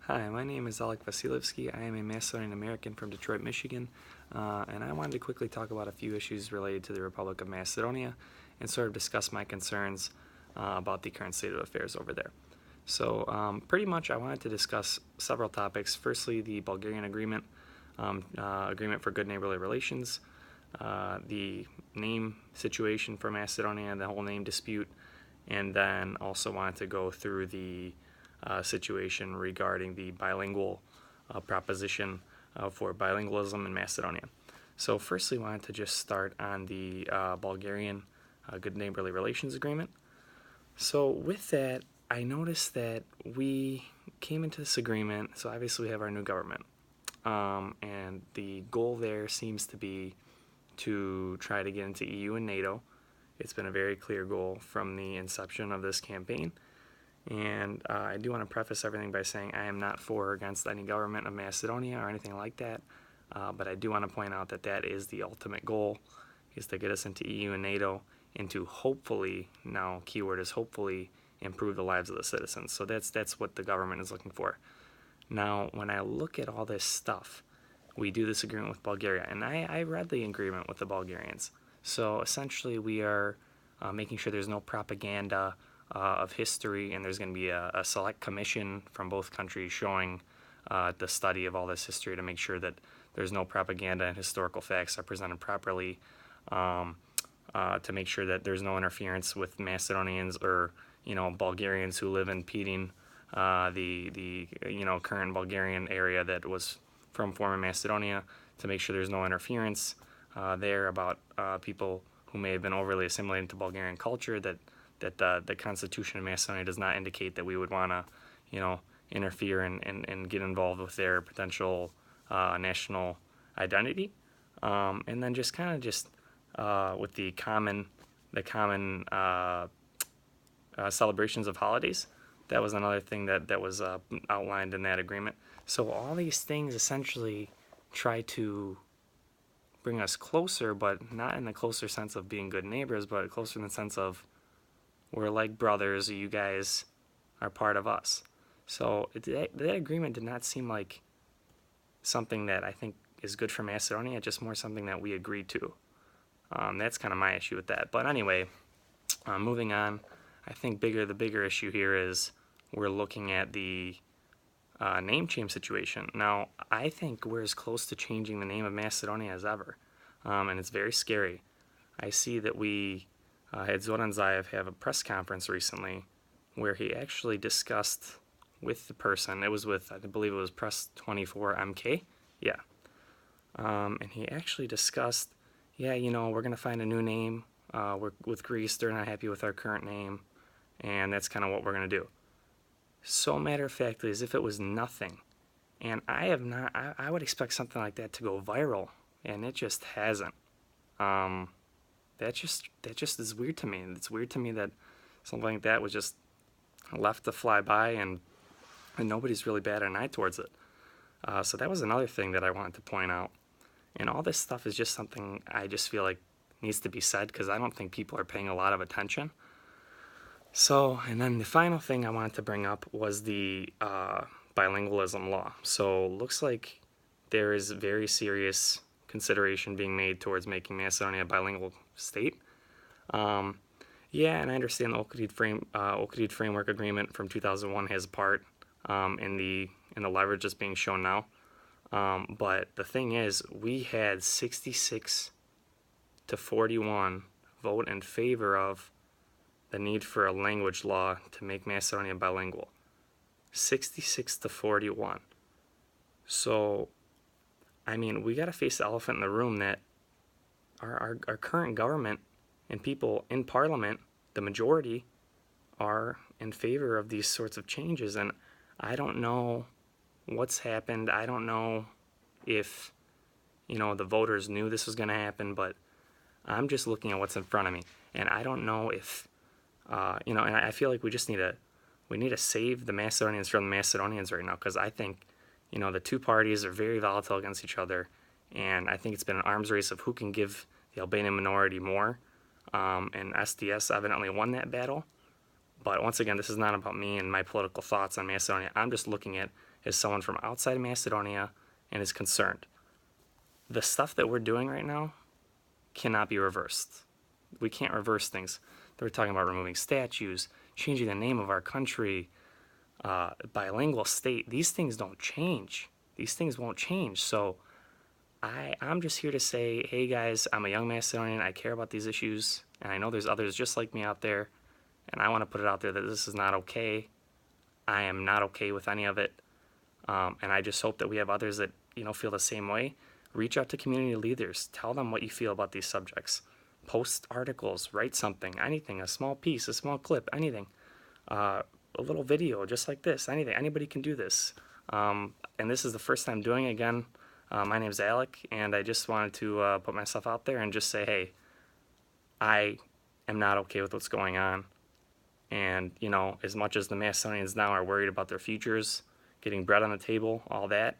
Hi, my name is Alek Vasilevski. I am a Macedonian American from Detroit, Michigan, and I wanted to quickly talk about a few issues related to the Republic of Macedonia and sort of discuss my concerns about the current state of affairs over there. So pretty much I wanted to discuss several topics. Firstly, the Bulgarian agreement, agreement for good neighborly relations, the name situation for Macedonia, the whole name dispute, and then also wanted to go through the situation regarding the bilingual proposition for bilingualism in Macedonia. So firstly, wanted to just start on the Bulgarian Good Neighborly Relations Agreement. So with that, I noticed that we came into this agreement, so obviously we have our new government, and the goal there seems to be to try to get into EU and NATO. It's been a very clear goal from the inception of this campaign. And I do want to preface everything by saying I am not for or against any government of Macedonia or anything like that, but I do want to point out that that is the ultimate goal, is to get us into EU and NATO and to hopefully, now keyword is hopefully, improve the lives of the citizens. So that's what the government is looking for. Now, when I look at all this stuff, we do this agreement with Bulgaria, and I read the agreement with the Bulgarians. So essentially we are making sure there's no propaganda of history, and there's going to be a select commission from both countries showing the study of all this history to make sure that there's no propaganda and historical facts are presented properly, to make sure that there's no interference with Macedonians or Bulgarians who live in Pedin, the current Bulgarian area that was from former Macedonia, to make sure there's no interference there about people who may have been overly assimilated to Bulgarian culture, that the Constitution of Macedonia does not indicate that we would want to, interfere and get involved with their potential national identity. And then just kind of with the common celebrations of holidays. That was another thing that was outlined in that agreement. So all these things essentially try to bring us closer, but not in the closer sense of being good neighbors, but closer in the sense of we're like brothers, you guys are part of us. So that agreement did not seem like something that I think is good for Macedonia, just more something that we agreed to. That's kind of my issue with that. But anyway, moving on, I think the bigger issue here is we're looking at the name change situation. Now, I think we're as close to changing the name of Macedonia as ever, and it's very scary. I see that we had Zoran Zaev have a press conference recently where he actually discussed with the person, it was with, I believe it was Press 24 MK, yeah, and he actually discussed, we're going to find a new name, with Greece, they're not happy with our current name, and that's kind of what we're going to do. So matter-of-factly, as if it was nothing, and I would expect something like that to go viral, and it just hasn't. That just is weird to me. It's weird to me that something like that was just left to fly by, and nobody's really batted an eye towards it. So that was another thing that I wanted to point out. And all this stuff is just something I just feel like needs to be said, because I don't think people are paying a lot of attention. So, and then the final thing I wanted to bring up was the bilingualism law. So looks like there is very serious consideration being made towards making Macedonia a bilingual state. And I understand the Ohrid Framework Agreement from 2001 has a part in the leverage that's being shown now. But the thing is, we had 66 to 41 vote in favor of the need for a language law to make Macedonia bilingual. 66 to 41. So, I mean, we got to face the elephant in the room that our current government and people in Parliament, the majority, are in favor of these sorts of changes. And I don't know what's happened. I don't know if, the voters knew this was going to happen, but I'm just looking at what's in front of me. And I don't know if, and I feel like we need to save the Macedonians from the Macedonians right now, because I think, the two parties are very volatile against each other, and I think it's been an arms race of who can give the Albanian minority more, and SDS evidently won that battle, But once again, this is not about me and my political thoughts on Macedonia. I'm just looking at as someone from outside of Macedonia and is concerned. The stuff that we're doing right now cannot be reversed. We can't reverse things. They're talking about removing statues, changing the name of our country, bilingual state. These things don't change. These things won't change. So I'm just here to say, hey guys, I'm a young Macedonian. I care about these issues, and I know there's others just like me out there, and I want to put it out there that this is not okay. I am not okay with any of it, and I just hope that we have others that feel the same way. Reach out to community leaders. Tell them what you feel about these subjects. Post articles. Write something. Anything. A small piece. A small clip. Anything. A little video just like this. Anything. Anybody can do this. And this is the first time doing it again. My name's Alek, and I just wanted to put myself out there and just say, hey, I am not okay with what's going on. And, as much as the Macedonians now are worried about their futures, getting bread on the table, all that,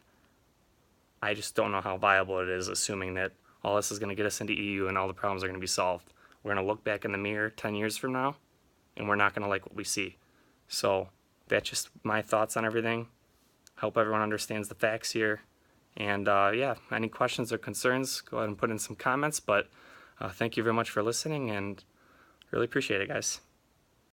I just don't know how viable it is, assuming that all this is going to get us into EU and all the problems are going to be solved. We're going to look back in the mirror 10 years from now, and we're not going to like what we see. So that's just my thoughts on everything. Hope everyone understands the facts here. And yeah, any questions or concerns, go ahead and put in some comments. But thank you very much for listening, and really appreciate it, guys.